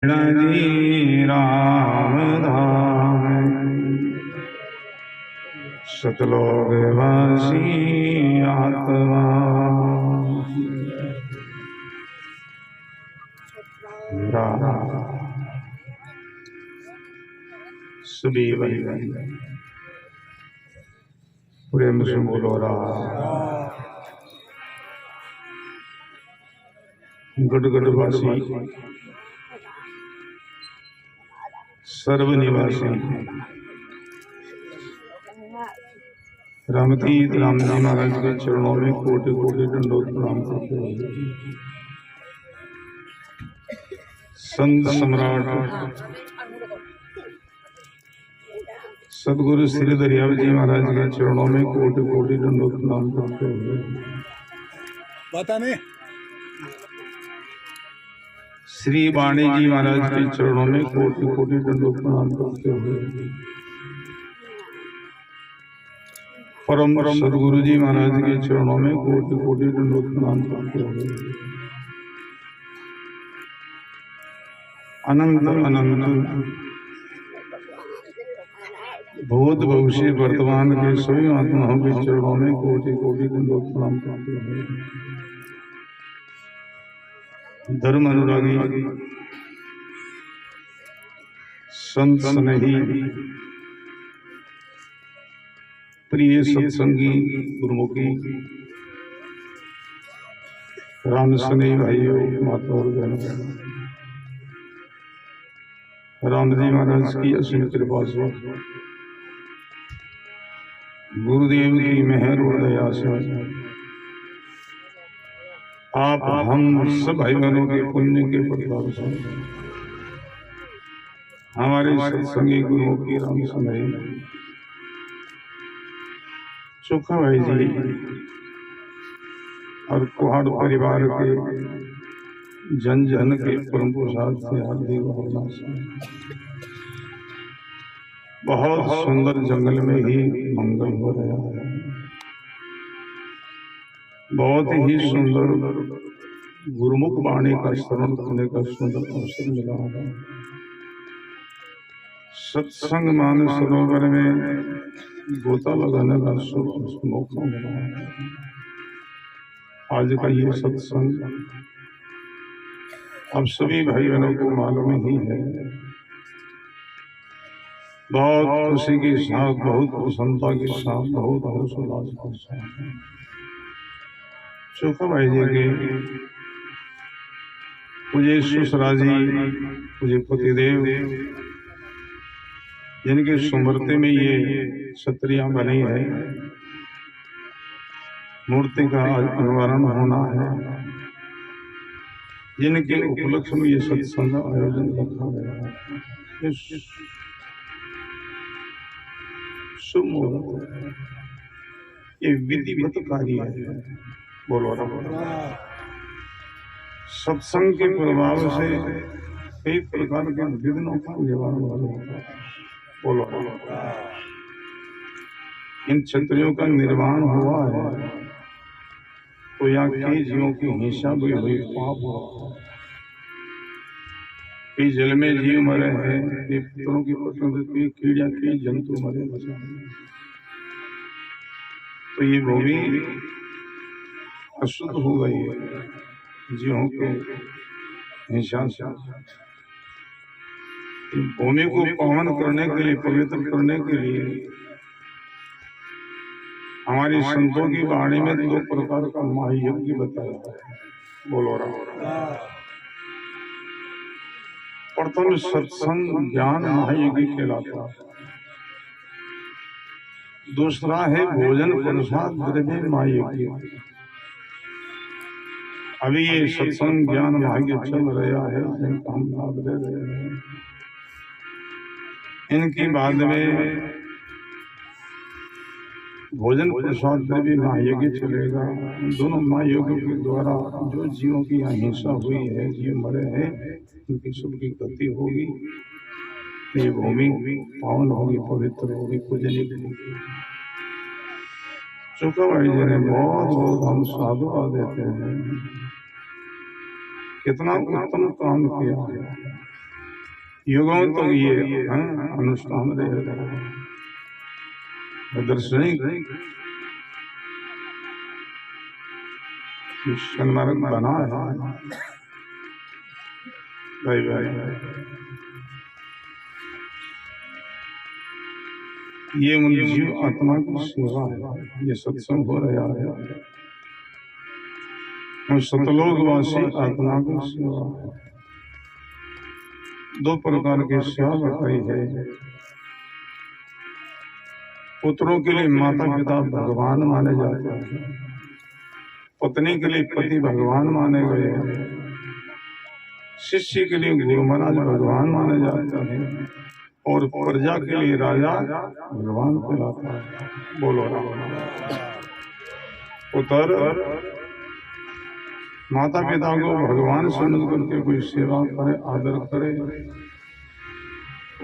जी राम धाम सतलोक वासी आत्मा सभी प्रेम से बोलो गढ़गढ़वासी सर्वनिवासी रामतीर्थ राम जी महाराज के चरणों में कोटि कोटि दंडोत प्रणाम करते हुए संत सम्राट सदगुरु श्री दरियाव जी महाराज के चरणों में कोटि कोटि दंडोत प्रणाम करते हुए श्री वाणी जी महाराज के चरणों में कोटि कोटि दंडोत प्रणाम करते हुए परम सदगुरु जी महाराज के चरणों में कोटि कोटि दंडोत प्रणाम करते हुए अनंत अनंत भूत भविष्य वर्तमान के सभी आत्माओं के चरणों में कोटि कोटि दंडोत प्रणाम करते हुए धर्म अनुरागी संत स्नेही प्रिय सत्संगी गुरुमुखी राम स्नेही भाइयों माता और बहनों, राम जी महाराज की असीम कृपा से गुरुदेव की मेहर और दया से आप हम सब भाई बहनों के पुण्य के प्रताप से हमारे सत्संगी गुरुओं की राम स्नेही चोखा भाई जी और कुहाड़ परिवार के जन जन के परम प्रसाद से हार्दिक भावना से बहुत सुंदर जंगल में ही मंगल हो रहा है। बहुत ही सुंदर गुरुमुख वाणी का श्रवण करने का सुंदर अवसर मिला है। सत्संग मान सरोवर में गोता लगाने का मौका मिला है। आज का ये सत्संग अब सभी भाई बहनों को मालूम ही है। बहुत खुशी के साथ, बहुत प्रसन्नता के साथ, बहुत हर्षोल्लास के साथ चोखा भाई जी के पूज्य सुसरा जी, पूज्य पतिदेव जिनके सुमरते में ये छतरियां बनी है, मूर्ति का अनावरण होना है, जिनके उपलक्ष्य में ये सत्संग का आयोजन रखा गया है। शुभ मुहूर्त, ये विधिवत कार्य है। बोलो सत्संग के प्रभाव से कई प्रकार के विघ्नों का निवारण होता है। बोलो इन छतरियों का निर्माण हुआ है तो यहाँ कई जीवों की हिंसा भी हुई, पाप हुआ, कई जल में जीव मरे हैं, कई पुत्रों की पत्नियों की कीड़िया, कई जंतु मरे बचा। तो ये भूमि अशुद्ध हो गई है जीवों के हिंसा से। भूमि को पावन करने के लिए, पवित्र करने के लिए हमारी संतों की वाणी में 2 प्रकार का महायज्ञ बताया है। बोलो राम। प्रथम सत्संग ज्ञान महायज्ञ कहलाता है, दूसरा है भोजन प्रसाद द्रव्य महायज्ञ। अभी ये सत्संग ज्ञान महायज्ञ चल रहा है, जिनका हम लाभ ले रहे हैं। इनकी बाद में भोजन प्रसाद द्रव्य महायज्ञ चलेगा। दोनों महायज्ञ के द्वारा जो जीवों की यहाँ हिंसा हुई है, जीव मरे हैं, उनकी सबकी गति होगी, ये भूमि पावन होगी, पवित्र होगी, पूजनीय होगी। चुका भाई जी ने बहुत बहुत हम साधुवाद देते हैं, कितना उत्तम काम किया है। युगों तक ये अनुष्ठान रहेगा। दार्शनिक मार्ग बना है भाई भाई। ये उन जीव आत्मा की सेवा है, ये सत्संग हो रहा है और सतलोकवासी आत्मा की सेवा है। दो प्रकार की सेवा बताई है। पुत्रों के लिए माता पिता भगवान माने जाते हैं, पत्नी के लिए पति भगवान माने गए हैं, शिष्य के लिए गुरु महाराज भगवान माने जाते हैं और प्रजा के लिए राजा भगवान कहलाता है। बोलो पुत्र माता पिता को भगवान समझ करके कोई सेवा करे, आदर करे,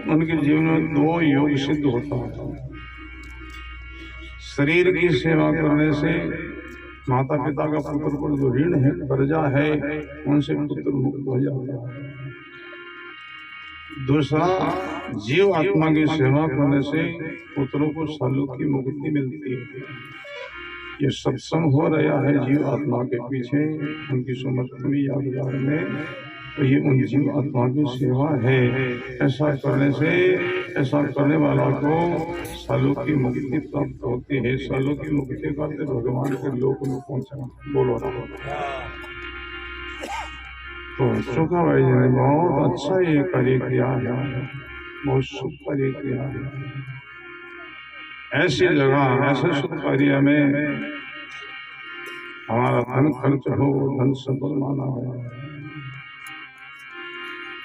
उनके जीवन में दो योग सिद्ध होता है। शरीर की सेवा करने से माता पिता का पुत्र पर जो ऋण है, कर्जा है, उनसे पुत्र मुक्त हो जाता है। दूसरा, जीव आत्मा की सेवा करने से पुत्रों को सालों की मुक्ति मिलती है। ये सत्संग हो रहा है जीव आत्मा के पीछे, उनकी समर्थनी यादगार में, तो ये उन जीव आत्मा की सेवा है। ऐसा करने से, ऐसा करने वाला को सालों की मुक्ति प्राप्त होती है। सालों की मुक्ति करते भगवान के लोक में पहुंचना। बोलो तो सुखा भाई जी ने बहुत अच्छा ये कार्य किया है, बहुत शुभ कार्य किया है। ऐसी जगह, ऐसे शुभ कार्य में हमारा धन खर्च हो, धन सफल माना है,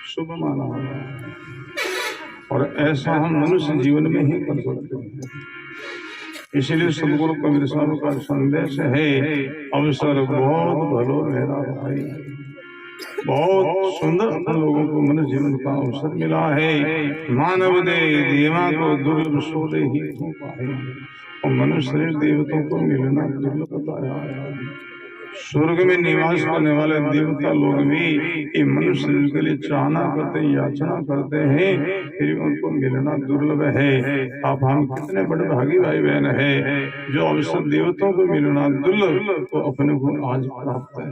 शुभ माना है, और ऐसा हम मनुष्य जीवन में ही कर सकते हैं। इसलिए सदगुरु कबीर साहब का संदेश है, अवसर बहुत भलो मेरा भाई। बहुत सुंदर लोगों को मनुष्य जीवन का अवसर मिला है। मानव दे देवा को दुर्लभ सोदे ही पाए, और मनुष्य देवताओं को मिलना दुर्लभ बताया। स्वर्ग में निवास करने वाले देवता लोग भी ये मनुष्य के लिए चाहना करते, याचना करते हैं, फिर उनको मिलना दुर्लभ है। अब हम कितने बड़े भागी भाई बहन है, जो अवसर देवताओं को मिलना दुर्लभ तो अपने को आज प्राप्त है।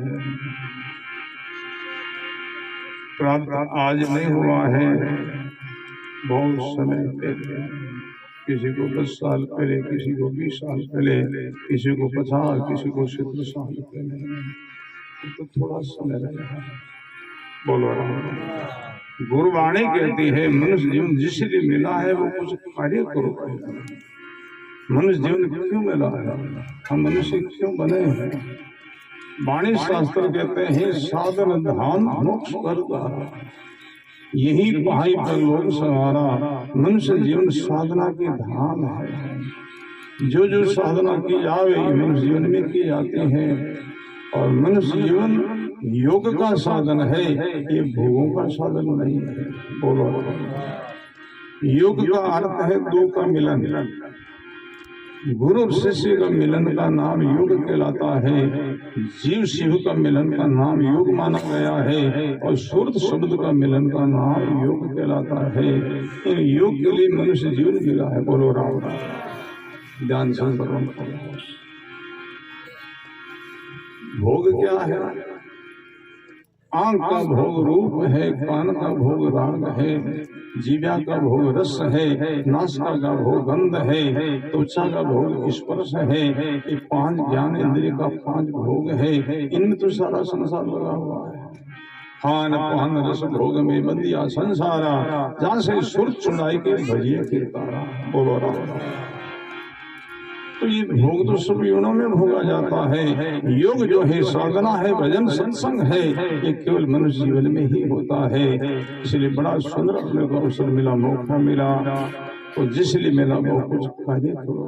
प्राप्त आज नहीं हुआ है, बहुत समय पहले, किसी को 10 साल पहले, किसी को 20 साल पहले, किसी को 50, किसी को 70 साल पहले, तो थोड़ा समय रहेगा। बोलो गुरुवाणी कहती है, मनुष्य जीवन जिसलिए मिला है वो कुछ कार्य करो। मनुष्य जीवन क्यों मिला है, हम मनुष्य क्यों बने हैं? वाणी शास्त्र कहते हैं, साधन धाम मोक्ष करता, यही पहाड़ी पर लोग सवारा। मनुष्य जीवन साधना के धाम है। जो जो साधना की जावे मनुष्य जीवन में की जाती है, और मनुष्य जीवन योग का साधन है, ये भोगों का साधन नहीं है। बोलो योग का अर्थ है दो का मिलन। गुरु शिष्य का मिलन का नाम योग कहलाता है। जीव शिव का मिलन का नाम योग माना गया है, और सुरत शब्द का मिलन का नाम योग कहलाता है। इन योग के लिए मनुष्य जीवन मिला है। बोलो राम राम, ध्यान से भोग क्या है? आंख का भोग रूप है, कान का भोग राग है, जीवा का भोग रस है, नासिका का भोग गंध है, त्वचा का भोग स्पर्श है। ये 5 ज्ञान इंद्रिय का 5 भोग है। इनमें तो सारा संसार लगा हुआ है। खान पान रस भोग में बंदिया संसारा, जहाँ से सुर चुराई के भजिए कीर्तारा। बोलो राम। तो ये भोग तो सब योनों में भोगा जाता है। योग जो है साधना है, भजन सत्संग है, ये केवल मनुष्य जीवन में ही होता है। इसलिए बड़ा सुंदर अपने को अवसर मिला, मौका मिला, तो जिसलिए मिला वो कुछ कार्य करो।